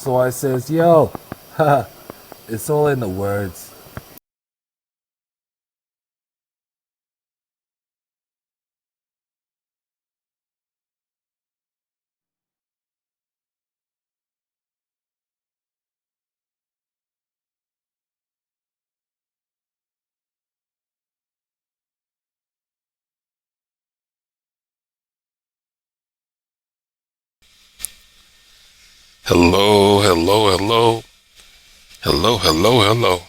So I says, yo, haha, it's all in the words. Hello, hello, hello, hello, hello, hello.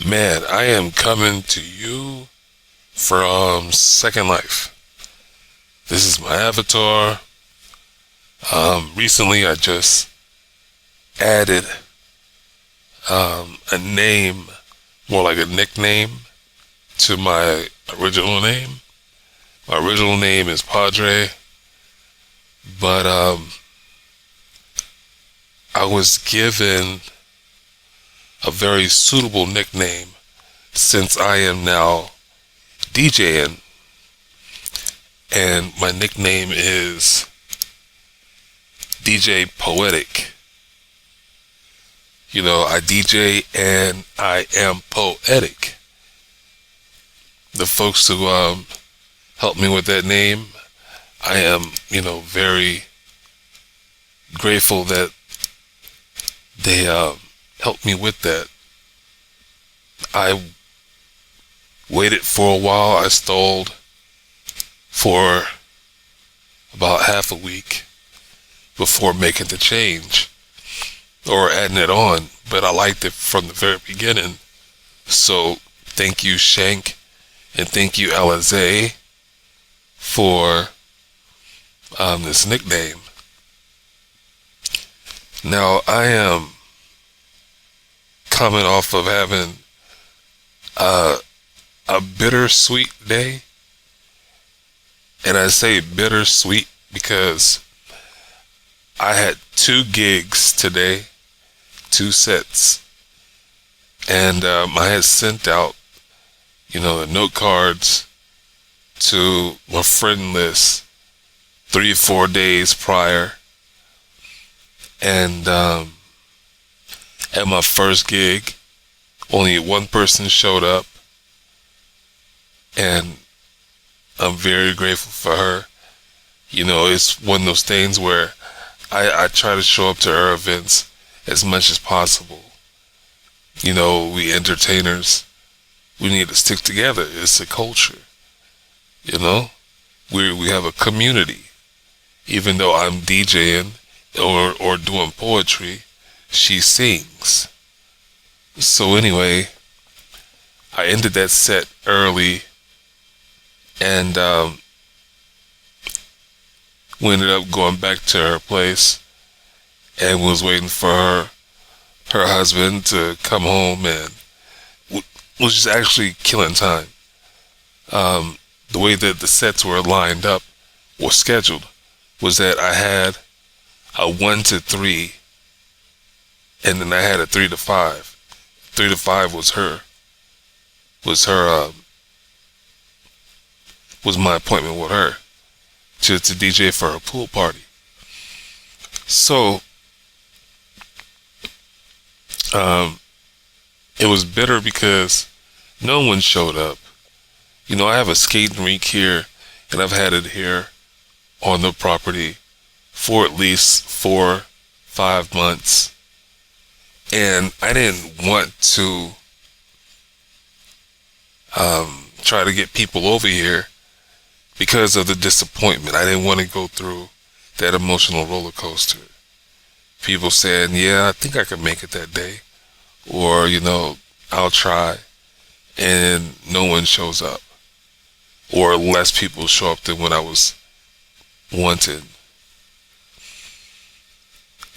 Man, I am coming to you from Second Life. This is my avatar. Recently I just added a name, more like a nickname, to my original name. My original name is Podrey, but I was given a very suitable nickname since I am now DJing, and my nickname is DJ Poetic. You know, I DJ and I am poetic. The folks who helped me with that name, I am, very grateful that they helped me with that. I waited for a while. I stalled for about half a week before making the change or adding it on, but I liked it from the very beginning. So thank you, Shank, and thank you, Alize, for this nickname. Now, I am coming off of having a bittersweet day, and I say bittersweet because I had 2 gigs today, 2 sets, and I had sent out, the note cards to my friend list 3 or 4 days prior, and at my first gig, only one person showed up, and I'm very grateful for her. It's one of those things where I try to show up to her events as much as possible. We entertainers, we need to stick together. It's a culture. We have a community. Even though I'm DJing or doing poetry, she sings. So anyway, I ended that set early, and we ended up going back to her place and was waiting for her husband to come home, and was just actually killing time. The way that the sets were lined up or scheduled was that I had a 1 to 3, and then I had a 3 to 5. 3 to 5 was my appointment with her to DJ for her pool party. So it was bitter because no one showed up. I have a skating rink here, and I've had it here on the property for at least 4-5 months, and I didn't want to try to get people over here because of the disappointment. I didn't want to go through that emotional roller coaster. People saying, yeah, I think I can make it that day, or I'll try, and no one shows up, or less people show up than when I was wanted.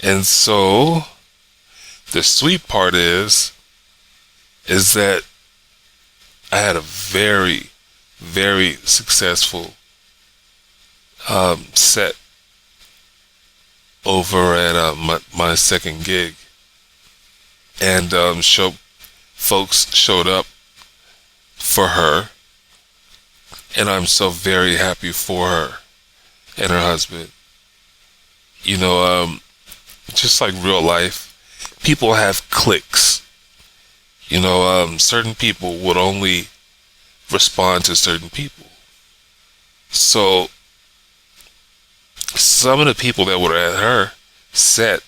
And so the sweet part is that I had a very, very successful set over at my second gig, and folks showed up for her, and I'm so very happy for her and her husband. just like real life, people have cliques. You know, certain people would only respond to certain people. So some of the people that were at her set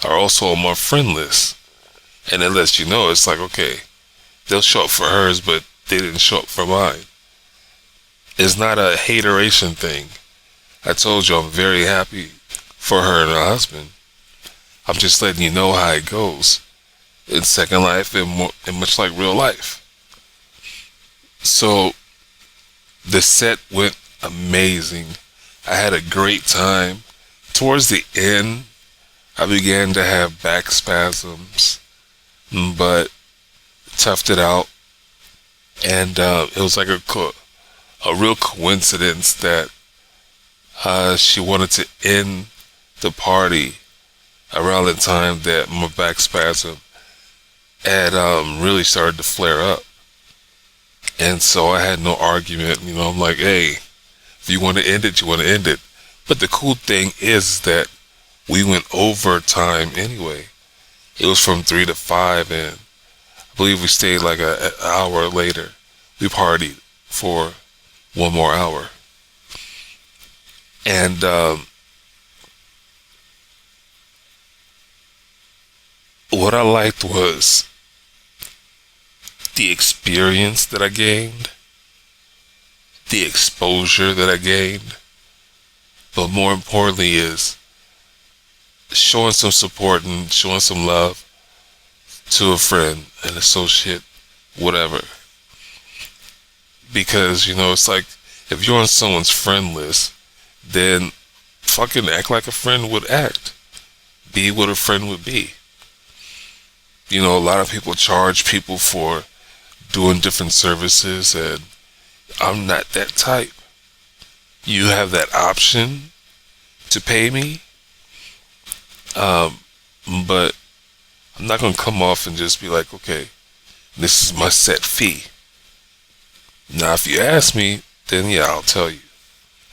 are also on my friend list. And it lets you know, it's like, okay, they'll show up for hers, but they didn't show up for mine. It's not a hateration thing. I told you I'm very happy for her and her husband. I'm just letting you know how it goes in Second Life and much like real life. So the set went amazing. I had a great time. Towards the end, I began to have back spasms, but toughed it out. And it was like a real coincidence that she wanted to end the party around the time that my back spasm had really started to flare up. And so I had no argument. You know, I'm like, hey, if you want to end it, you want to end it. But the cool thing is that we went overtime anyway. It was from 3 to 5, and I believe we stayed like an hour later. We partied for 1 more hour. And what I liked was the experience that I gained, the exposure that I gained, but more importantly is showing some support and showing some love to a friend, an associate, whatever. Because, you know, it's like, if you're on someone's friend list, then fucking act like a friend would act. Be what a friend would be. You know, a lot of people charge people for doing different services, and I'm not that type. You have that option to pay me, but I'm not going to come off and just be like, okay, this is my set fee. Now, if you ask me, then yeah, I'll tell you.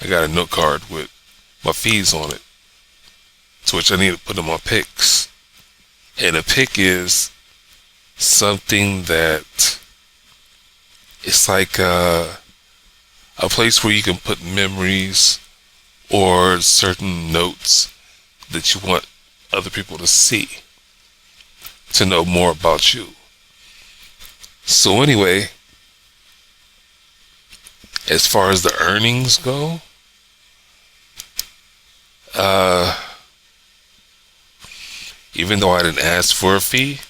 I got a note card with my fees on it, to which I need to put in my picks. And a pick is something that it's like a place where you can put memories or certain notes that you want other people to see, to know more about you. So anyway, as far as the earnings go, even though I didn't ask for a fee,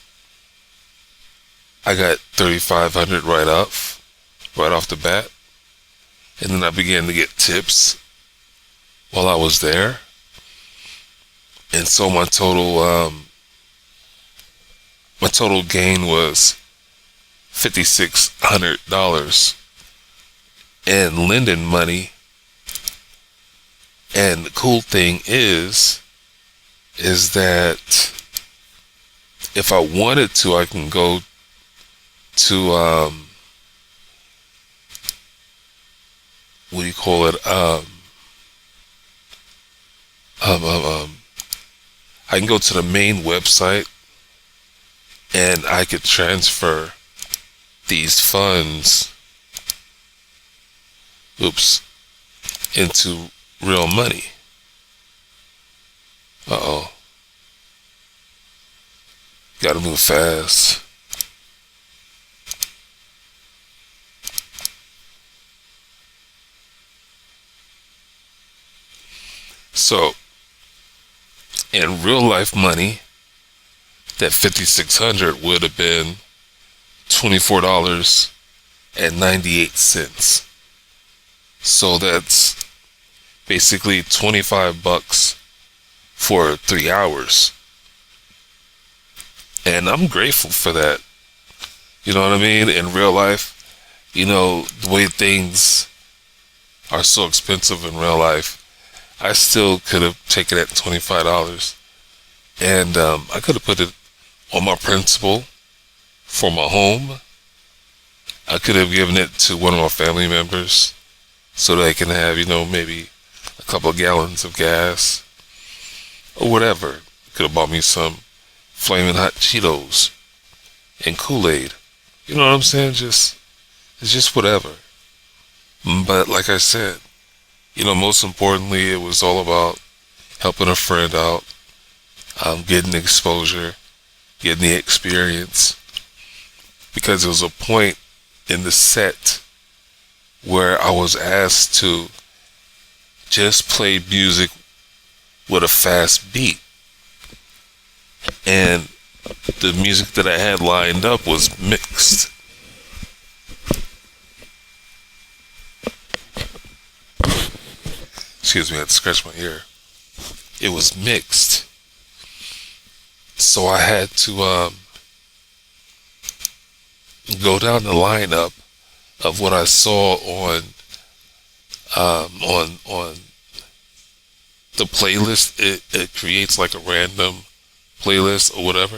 I got $3,500 right off the bat. And then I began to get tips while I was there. And so my total gain was $5,600 in lending money. And the cool thing is that if I wanted to, I can go to what do you call it? I can go to the main website and I could transfer these funds, into real money. Uh-oh. Gotta move fast. So, in real life money, that $5,600 would have been $24.98. So that's basically $25 for 3 hours. And I'm grateful for that. You know what I mean? In real life, you know, the way things are so expensive in real life, I still could have taken that $25 and I could have put it on my principal for my home. I could have given it to one of my family members so they can have, you know, maybe a couple of gallons of gas or whatever. Could have bought me some flaming hot Cheetos and Kool-Aid. You know what I'm saying? It's just whatever. But like I said, most importantly, it was all about helping a friend out, getting exposure, getting the experience. Because there was a point in the set where I was asked to just play music with a fast beat. And the music that I had lined up was mixed. Excuse me, I had to scratch my ear. It was mixed. So I had to go down the lineup of what I saw on the playlist. It creates like a random playlist or whatever,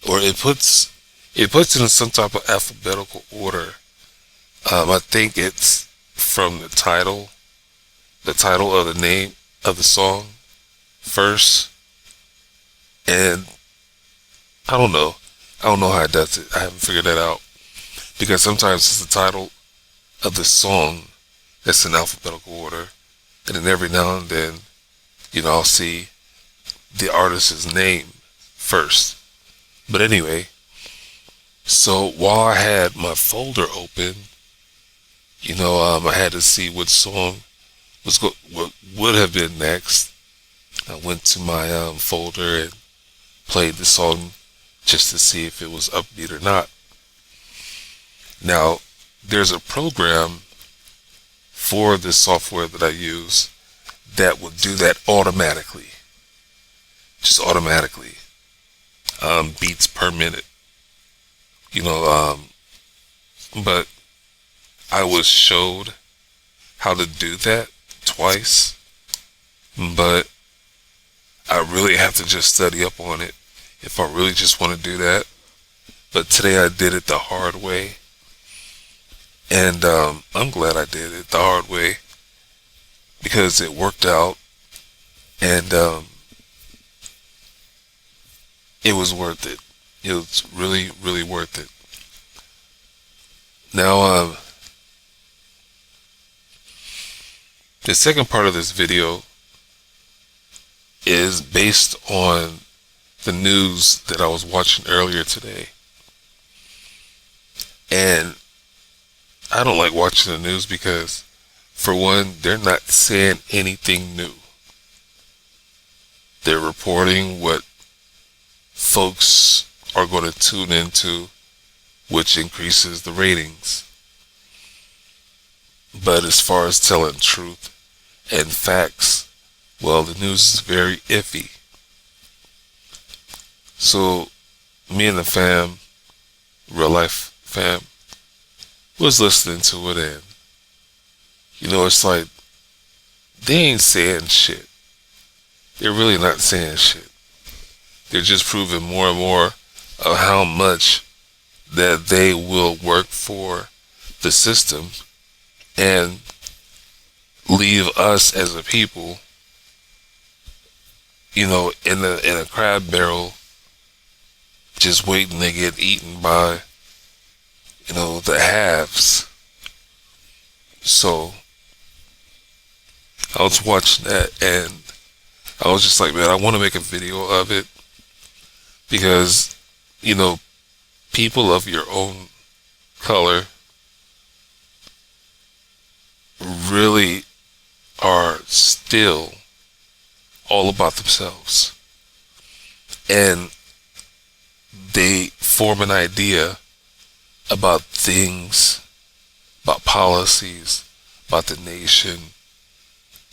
or it puts it in some type of alphabetical order. I think it's from the title of the name of the song first, and I don't know how it does it. I haven't figured that out, because sometimes it's the title of the song that's in alphabetical order, and then every now and then, I'll see the artist's name first. But anyway, so while I had my folder open, I had to see what song what would have been next. I went to my folder and played the song just to see if it was upbeat or not. Now, there's a program for this software that I use that will do that automatically. Just automatically. Beats per minute. But I was showed how to do that twice, but I really have to just study up on it if I really just want to do that. But today I did it the hard way, and I'm glad I did it the hard way, because it worked out, and it was worth it. It was really, really worth it. Now, the second part of this video is based on the news that I was watching earlier today. And I don't like watching the news because, for one, they're not saying anything new. They're reporting what folks are going to tune into, which increases the ratings. But as far as telling truth and facts, well, the news is very iffy. So, me and the fam, real life fam, was listening to it, and it's like, they ain't saying shit. They're really not saying shit. They're just proving more and more of how much that they will work for the system and leave us as a people, in a crab barrel, just waiting to get eaten by, the haves. So I was watching that, and I was just like, man, I want to make a video of it, because, people of your own color really are still all about themselves, and they form an idea about things, about policies, about the nation,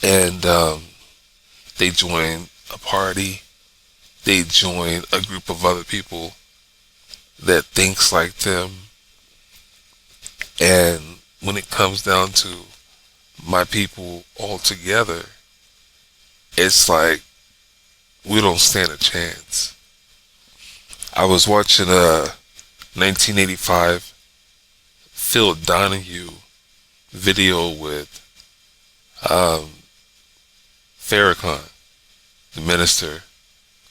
and they join a party, they join a group of other people that thinks like them, and when it comes down to my people all together, it's like we don't stand a chance. I was watching a 1985 Phil Donahue video with Farrakhan, the minister,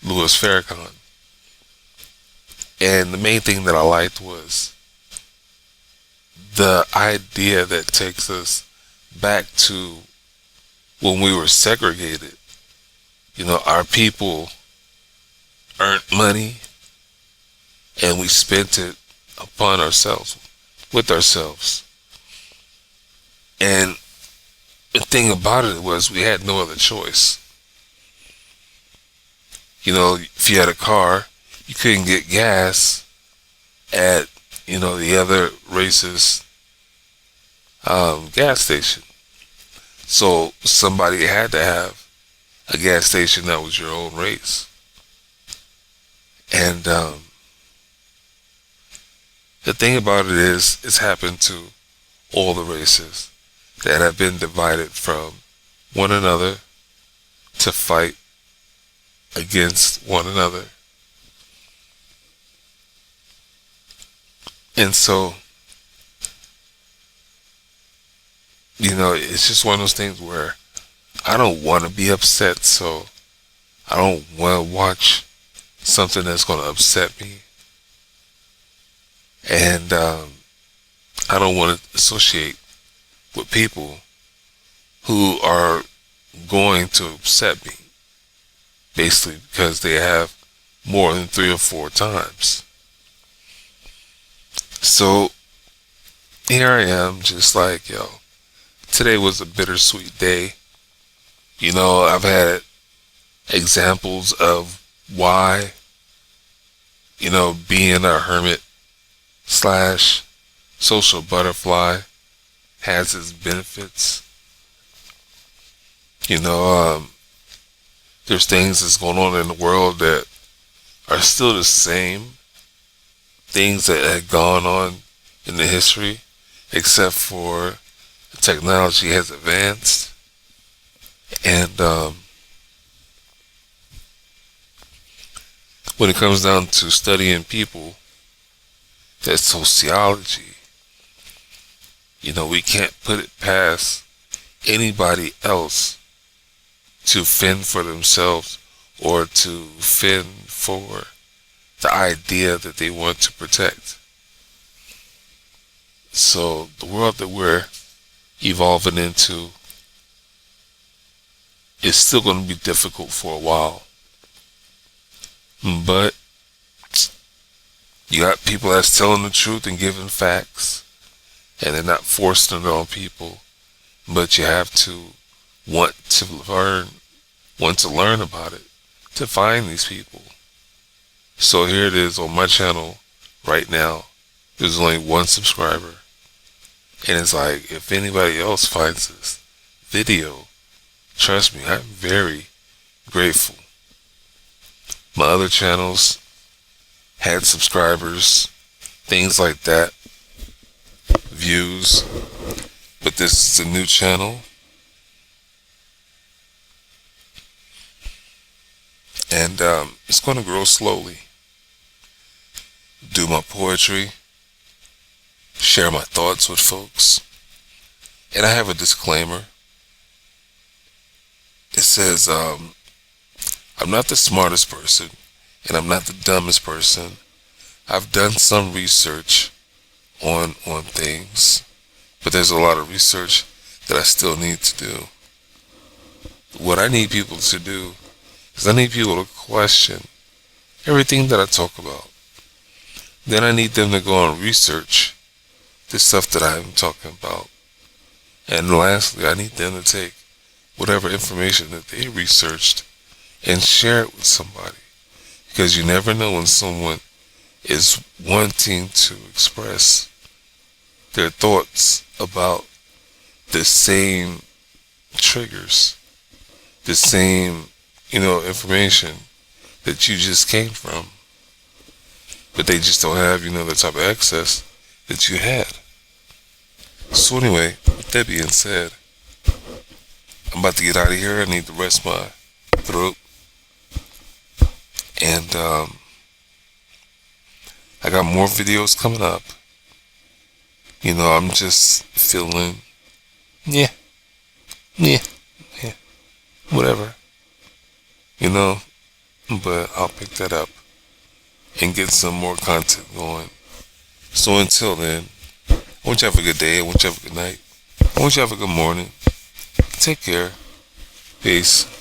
Louis Farrakhan. And the main thing that I liked was the idea that takes us back to when we were segregated. Our people earned money and we spent it upon ourselves, with ourselves. And the thing about it was we had no other choice. If you had a car, you couldn't get gas at, the other race's gas station. So somebody had to have a gas station that was your own race. And the thing about it is, it's happened to all the races that have been divided from one another to fight against one another. And so, it's just one of those things where I don't want to be upset, so I don't want to watch something that's going to upset me. And I don't want to associate with people who are going to upset me, basically because they have more than 3 or 4 times. So here I am, just like, today was a bittersweet day. I've had examples of why, being a hermit / social butterfly has its benefits. There's things that's going on in the world that are still the same things that had gone on in the history, except for the technology has advanced. And when it comes down to studying people, that's sociology. We can't put it past anybody else to fend for themselves or to fend for the idea that they want to protect. So the world that we're evolving into is still going to be difficult for a while. But you got people that's telling the truth and giving facts, and they're not forcing it on people. But you have to want to learn about it, to find these people. So here it is on my channel right now. There's only 1 subscriber. And it's like, if anybody else finds this video, trust me, I'm very grateful. My other channels had subscribers, things like that, views. But this is a new channel. And it's going to grow slowly. Do my poetry, share my thoughts with folks. And I have a disclaimer. It says, I'm not the smartest person, and I'm not the dumbest person. I've done some research on things, but there's a lot of research that I still need to do. What I need people to do is I need people to question everything that I talk about. Then I need them to go and research the stuff that I'm talking about. And lastly, I need them to take whatever information that they researched and share it with somebody. Because you never know when someone is wanting to express their thoughts about the same triggers, the same, information that you just came from. But they just don't have, the type of access that you had. So anyway, with that being said, I'm about to get out of here. I need to rest my throat. And I got more videos coming up. I'm just feeling, whatever. but I'll pick that up and get some more content going. So until then, I want you to have a good day. I want you to have a good night. I want you to have a good morning. Take care. Peace.